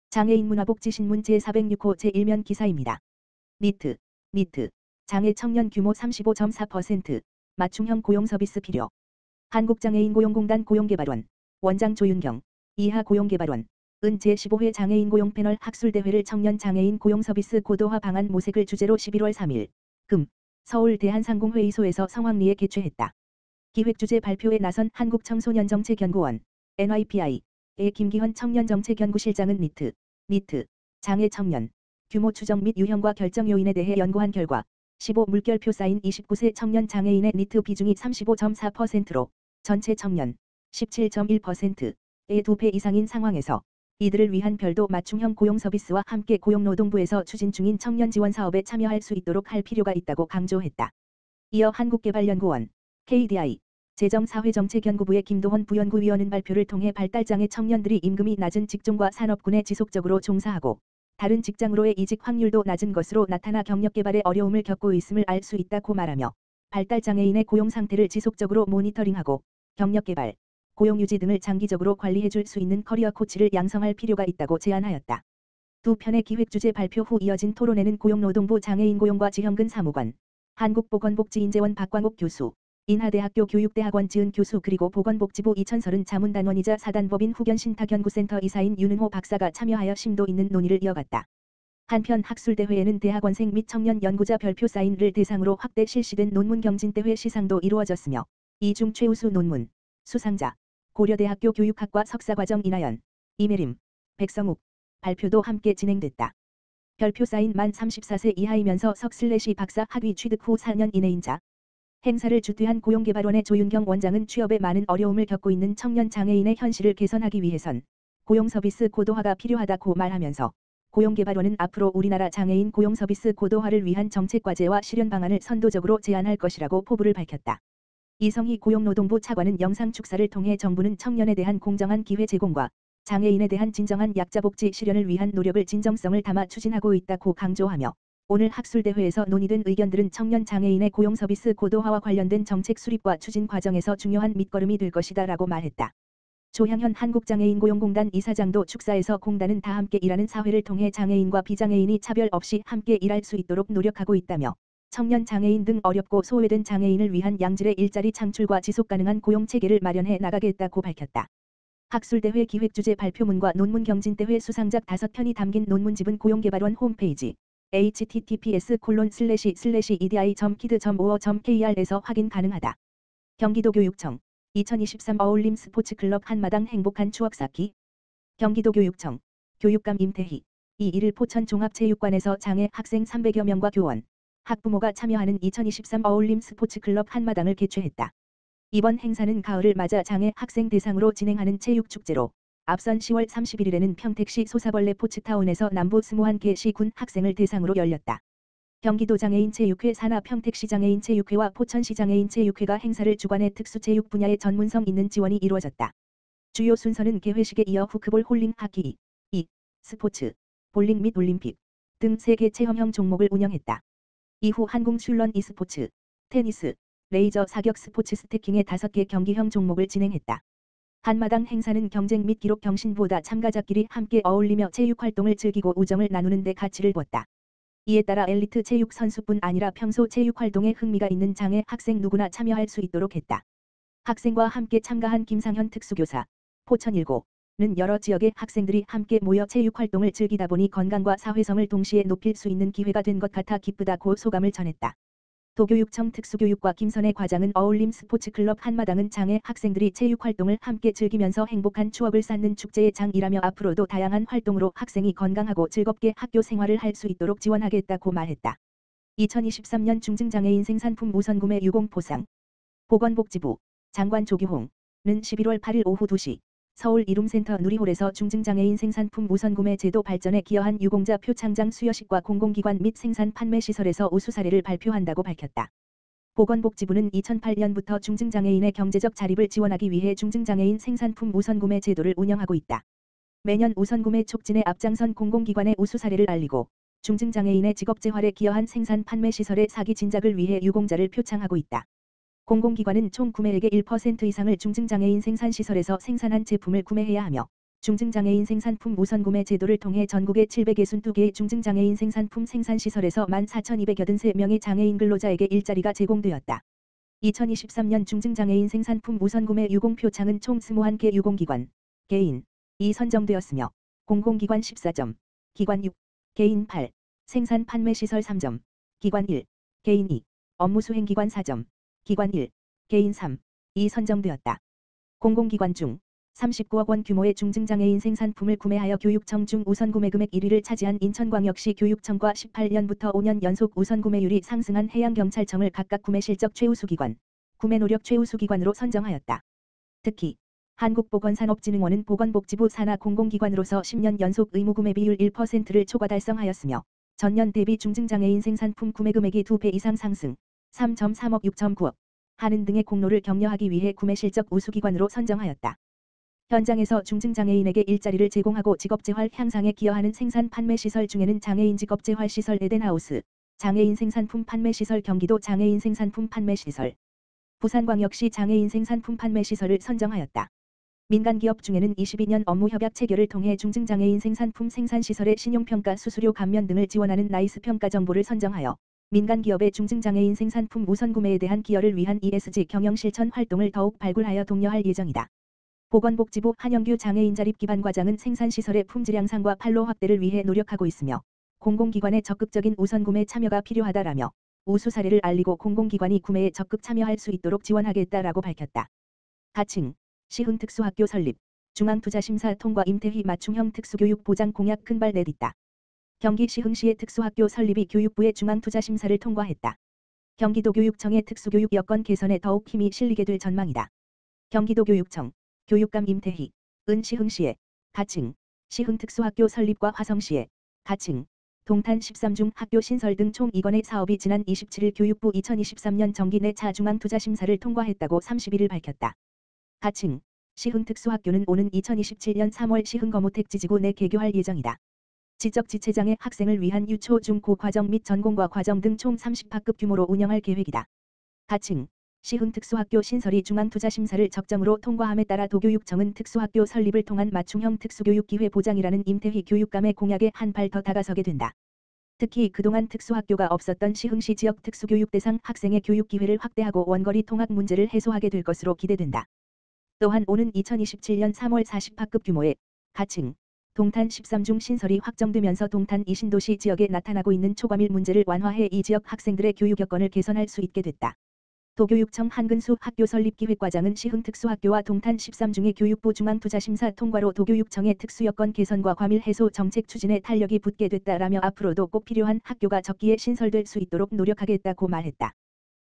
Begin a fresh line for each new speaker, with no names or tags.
장애인 문화복지신문 제406호 제1면 기사입니다. 니트 장애 청년 규모 35.4%, 맞춤형 고용 서비스 필요. 한국장애인고용공단 고용개발원, 원장 조윤경, 이하 고용개발원, 은 제15회 장애인 고용 패널 학술대회를 청년 장애인 고용 서비스 고도화 방안 모색을 주제로 11월 3일, 금, 서울 대한상공회의소에서 성황리에 개최했다. 기획주제 발표에 나선 한국청소년정책연구원, NYPI의 김기헌 청년정책연구실장은 니트, 장애 청년, 규모 추정 및 유형과 결정 요인에 대해 연구한 결과, 15 물결표 쌓인 29세 청년 장애인의 니트 비중이 35.4%로 전체 청년 17.1%의 2배 이상인 상황에서 이들을 위한 별도 맞춤형 고용 서비스와 함께 고용노동부에서 추진 중인 청년 지원 사업에 참여할 수 있도록 할 필요가 있다고 강조했다. 이어 한국개발연구원 KDI 재정사회정책연구부의 김도헌 부연구위원은 발표를 통해 발달장애 청년들이 임금이 낮은 직종과 산업군에 지속적으로 종사하고 다른 직장으로의 이직 확률도 낮은 것으로 나타나 경력개발에 어려움을 겪고 있음을 알 수 있다고 말하며 발달장애인의 고용 상태를 지속적으로 모니터링하고 경력개발, 고용유지 등을 장기적으로 관리해줄 수 있는 커리어 코치를 양성할 필요가 있다고 제안하였다. 두 편의 기획주제 발표 후 이어진 토론회는 고용노동부 장애인고용과 지형근 사무관, 한국보건복지인재원 박광옥 교수, 인하대학교 교육대학원 지은 교수 그리고 보건복지부 이천설은 자문단원이자 사단법인 후견신탁연구센터 이사인 윤은호 박사가 참여하여 심도 있는 논의를 이어갔다. 한편 학술대회에는 대학원생 및 청년 연구자 별표 사인을 대상으로 확대 실시된 논문 경진대회 시상도 이루어졌으며 이 중 최우수 논문 수상자 고려대학교 교육학과 석사과정 이나연, 이메림, 백성욱 발표도 함께 진행됐다. 별표 사인 만 34세 이하이면서 석/박사 학위 취득 후 4년 이내인 자. 행사를 주최한 고용개발원의 조윤경 원장은 취업에 많은 어려움을 겪고 있는 청년 장애인의 현실을 개선하기 위해선 고용 서비스 고도화가 필요하다고 말하면서 고용개발원은 앞으로 우리나라 장애인 고용 서비스 고도화를 위한 정책 과제와 실현 방안을 선도적으로 제안할 것이라고 포부를 밝혔다. 이성희 고용노동부 차관은 영상 축사를 통해 정부는 청년에 대한 공정한 기회 제공과 장애인에 대한 진정한 약자복지 실현을 위한 노력을 진정성을 담아 추진하고 있다고 강조하며 오늘 학술대회에서 논의된 의견들은 청년 장애인의 고용 서비스 고도화와 관련된 정책 수립과 추진 과정에서 중요한 밑거름이 될 것이다 라고 말했다. 조향현 한국장애인고용공단 이사장도 축사에서 공단은 다 함께 일하는 사회를 통해 장애인과 비장애인이 차별 없이 함께 일할 수 있도록 노력하고 있다며 청년 장애인 등 어렵고 소외된 장애인을 위한 양질의 일자리 창출과 지속 가능한 고용 체계를 마련해 나가겠다고 밝혔다. 학술대회 기획주제 발표문과 논문 경진대회 수상작 5편이 담긴 논문집은 고용개발원 홈페이지 https://edi.kid.or.kr에서 확인 가능하다. 경기도교육청 2023 어울림 스포츠클럽 한마당 행복한 추억 쌓기. 경기도교육청 교육감 임태희 2일 포천 종합체육관에서 장애 학생 300여 명과 교원, 학부모가 참여하는 2023 어울림 스포츠클럽 한마당을 개최했다. 이번 행사는 가을을 맞아 장애 학생 대상으로 진행하는 체육축제로 앞선 10월 31일에는 평택시 소사벌레 포츠타운에서 남부 21개 군 학생을 대상으로 열렸다. 경기도 장애인체육회 산하 평택시 장애인체육회와 포천시 장애인체육회가 행사를 주관해 특수체육 분야의 전문성 있는 지원이 이루어졌다. 주요 순서는 개회식에 이어 후크볼 홀링 하키, 스포츠, 볼링 및 올림픽 등 3개 체험형 종목을 운영했다. 이후 한궁 슐런 e스포츠, 테니스, 레이저 사격 스포츠 스태킹의 5개 경기형 종목을 진행했다. 한마당 행사는 경쟁 및 기록 경신보다 참가자끼리 함께 어울리며 체육활동을 즐기고 우정을 나누는 데 가치를 두었다. 이에 따라 엘리트 체육 선수뿐 아니라 평소 체육활동에 흥미가 있는 장애 학생 누구나 참여할 수 있도록 했다. 학생과 함께 참가한 김상현 특수교사, 포천1고는 여러 지역의 학생들이 함께 모여 체육활동을 즐기다 보니 건강과 사회성을 동시에 높일 수 있는 기회가 된 것 같아 기쁘다고 소감을 전했다. 도교육청 특수교육과 김선혜 과장은 어울림 스포츠클럽 한마당은 장애 학생들이 체육활동을 함께 즐기면서 행복한 추억을 쌓는 축제의 장이라며 앞으로도 다양한 활동으로 학생이 건강하고 즐겁게 학교 생활을 할 수 있도록 지원하겠다고 말했다. 2023년 중증장애인 생산품 우선구매 유공포상. 보건복지부 장관 조규홍은 11월 8일 오후 2시 서울 이룸센터 누리홀에서 중증장애인 생산품 우선구매 제도 발전에 기여한 유공자 표창장 수여식과 공공기관 및 생산 판매 시설에서 우수 사례를 발표한다고 밝혔다. 보건복지부는 2008년부터 중증장애인의 경제적 자립을 지원하기 위해 중증장애인 생산품 우선구매 제도를 운영하고 있다. 매년 우선구매 촉진에 앞장선 공공기관의 우수 사례를 알리고 중증장애인의 직업재활에 기여한 생산 판매 시설의 사기 진작을 위해 유공자를 표창하고 있다. 공공기관은 총 구매액의 1% 이상을 중증장애인 생산시설에서 생산한 제품을 구매해야 하며 중증장애인 생산품 우선구매 제도를 통해 전국의 762개의 중증장애인 생산품 생산시설에서 14,283명의 장애인 근로자에게 일자리가 제공되었다. 2023년 중증장애인 생산품 우선구매 유공표창은 총 21개 유공기관, 개인, 2 선정되었으며 공공기관 14점, 기관 6, 개인 8, 생산 판매시설 3점, 기관 1, 개인 2, 업무수행기관 4점, 기관 1, 개인 3, 2 선정되었다. 공공기관 중 39억 원 규모의 중증장애인 생산품을 구매하여 교육청 중 우선구매금액 1위를 차지한 인천광역시 교육청과 18년부터 5년 연속 우선구매율이 상승한 해양경찰청을 각각 구매실적 최우수기관, 구매노력 최우수기관으로 선정하였다. 특히 한국보건산업진흥원은 보건복지부 산하 공공기관으로서 10년 연속 의무구매 비율 1%를 초과 달성하였으며 전년 대비 중증장애인 생산품 구매금액이 2배 이상 상승, 3.3억 6.9억 하는 등의 공로를 격려하기 위해 구매실적 우수기관으로 선정하였다. 현장에서 중증장애인에게 일자리를 제공하고 직업재활 향상에 기여하는 생산 판매시설 중에는 장애인 직업재활시설 에덴하우스, 장애인 생산품 판매시설 경기도 장애인 생산품 판매시설, 부산광역시 장애인 생산품 판매시설을 선정하였다. 민간기업 중에는 22년 업무협약 체결을 통해 중증장애인 생산품 생산시설의 신용평가 수수료 감면 등을 지원하는 나이스 평가 정보를 선정하여 민간기업의 중증장애인 생산품 우선구매에 대한 기여를 위한 ESG 경영실천 활동을 더욱 발굴하여 독려할 예정이다. 보건복지부 한영규 장애인자립기반과장은 생산시설의 품질 향상과 판로 확대를 위해 노력하고 있으며 공공기관의 적극적인 우선구매 참여가 필요하다라며 우수 사례를 알리고 공공기관이 구매에 적극 참여할 수 있도록 지원하겠다라고 밝혔다. 가칭, 시흥 특수학교 설립, 중앙투자심사 통과 임태희 맞춤형 특수교육 보장 공약 큰발 내딛다. 경기 시흥시의 특수학교 설립이 교육부의 중앙투자심사를 통과했다. 경기도교육청의 특수교육 여건 개선에 더욱 힘이 실리게 될 전망이다. 경기도교육청 교육감 임태희, 은 시흥시에, 가칭, 시흥 특수학교 설립과 화성시에, 가칭, 동탄 13중 학교 신설 등 총 2건의 사업이 지난 27일 교육부 2023년 정기 내차 중앙투자심사를 통과했다고 31일 밝혔다. 가칭, 시흥 특수학교는 오는 2027년 3월 시흥 거무택지지구 내 개교할 예정이다. 지적지체장애 학생을 위한 유초, 중, 고 과정 및 전공과 과정 등 총 30학급 규모로 운영할 계획이다. 가칭, 시흥 특수학교 신설이 중앙투자심사를 적정으로 통과함에 따라 도교육청은 특수학교 설립을 통한 맞춤형 특수교육 기회 보장이라는 임태희 교육감의 공약에 한 발 더 다가서게 된다. 특히 그동안 특수학교가 없었던 시흥시 지역 특수교육 대상 학생의 교육 기회를 확대하고 원거리 통학 문제를 해소하게 될 것으로 기대된다. 또한 오는 2027년 3월 40학급 규모의 가칭, 동탄 13중 신설이 확정되면서 동탄 이 신도시 지역에 나타나고 있는 초과밀 문제를 완화해 이 지역 학생들의 교육 여건을 개선할 수 있게 됐다. 도교육청 한근수 학교 설립기획과장은 시흥 특수학교와 동탄 13중의 교육부 중앙투자심사 통과로 도교육청의 특수여건 개선과 과밀 해소 정책 추진에 탄력이 붙게 됐다라며 앞으로도 꼭 필요한 학교가 적기에 신설될 수 있도록 노력하겠다고 말했다.